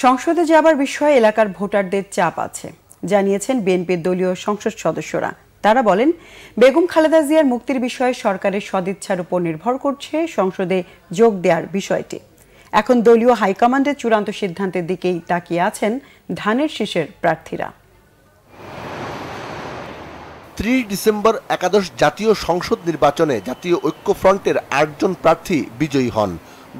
সংসদে যাবার বিষয়ে এলাকার ভোটারদের চাপ আছে জানিয়েছেন বিএনপির দলীয় সংসদ সদস্যরা। তারা বলেন, বেগম খালেদা জিয়ার মুক্তির বিষয়ে সরকারের সদিচ্ছার উপর নির্ভর করছে সংসদে যোগ দেওয়ার বিষয়টি। এখন দলীয় হাইকমান্ডের চূড়ান্ত সিদ্ধান্তের দিকেই তাকিয়ে আছেন ধানের শীষের প্রার্থীরা। ৩০ ডিসেম্বর একাদশ জাতীয় সংসদ নির্বাচনে জাতীয় ঐক্যফ্রন্টের ৮ জন প্রার্থী বিজয়ী হন।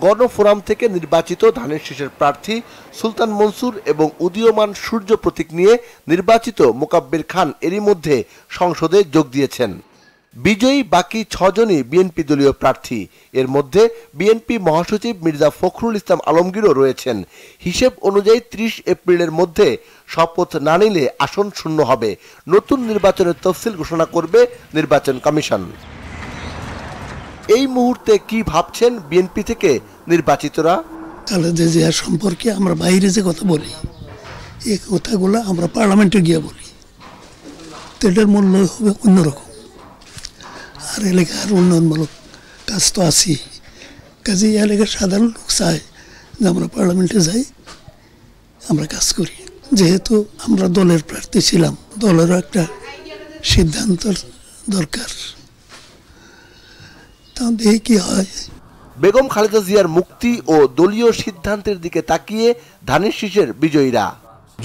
গণফোরাম থেকে নির্বাচিত ধানের শীষের প্রার্থী সুলতান মনসুর এবং উদীয়মান সূর্য প্রতীক নিয়ে নির্বাচিত মোকাব্বির খান এরই মধ্যে সংসদে যোগ দিয়েছেন। বিজয়ী বাকি ৬ জনই বিএনপি দলীয় প্রার্থী। এর মধ্যে বিএনপি মহাসচিব মির্জা ফখরুল ইসলাম আলমগীরও রয়েছেন। হিসেব অনুযায়ী ৩০ এপ্রিলের মধ্যে শপথ না নিলে আসন শূন্য হবে। নতুন নির্বাচনের তফসিল ঘোষণা করবে নির্বাচন কমিশন। এই মুহূর্তে কি ভাবছেন বিএনপি থেকে নির্বাচিতরা? খালেদা জিয়া সম্পর্কে আমরা বাইরে যে কথা বলি, এই কথাগুলো আমরা পার্লামেন্টে গিয়ে বলি, তো এটার মূল্য হবে অন্যরকম। আর এলাকার উন্নয়নমূলক কাজ তো আছি, কাজে এলাকার সাধারণ লোক চায় যে আমরা পার্লামেন্টে যাই, আমরা কাজ করি। যেহেতু আমরা দলের প্রার্থী ছিলাম, দলেরও একটা সিদ্ধান্ত দরকার, তাও দেখি কি হয়। বেগম খালেদা জিয়ার মুক্তি ও দলীয় সিদ্ধান্তের দিকে তাকিয়ে ধানের শীষের বিজয়ীরা।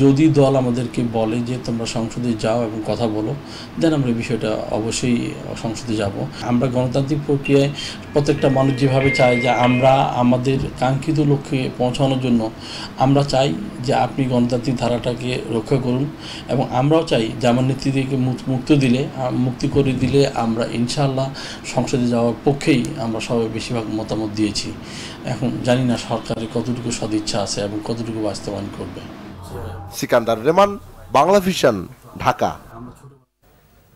যদি দল আমাদেরকে বলে যে তোমরা সংসদে যাও এবং কথা বলো, দেন আমরা বিষয়টা অবশ্যই সংসদে যাব। আমরা গণতান্ত্রিক প্রক্রিয়ায় প্রত্যেকটা মানুষ যেভাবে চায় যে আমরা আমাদের কাঙ্ক্ষিত লক্ষ্যে পৌঁছানোর জন্য আমরা চাই যে আপনি গণতান্ত্রিক ধারাটাকে রক্ষা করুন, এবং আমরাও চাই যে আমার নেত্রীদেরকে মুক্তি করে দিলে আমরা ইনশাআল্লাহ সংসদে যাওয়ার পক্ষেই আমরা সবাই বেশিরভাগ মতামত দিয়েছি। এখন জানি না সরকারের কতটুকু সদিচ্ছা আছে এবং কতটুকু বাস্তবায়ন করবে। সিকান্দার রেমান, বাংলা ভিশন, ঢাকা।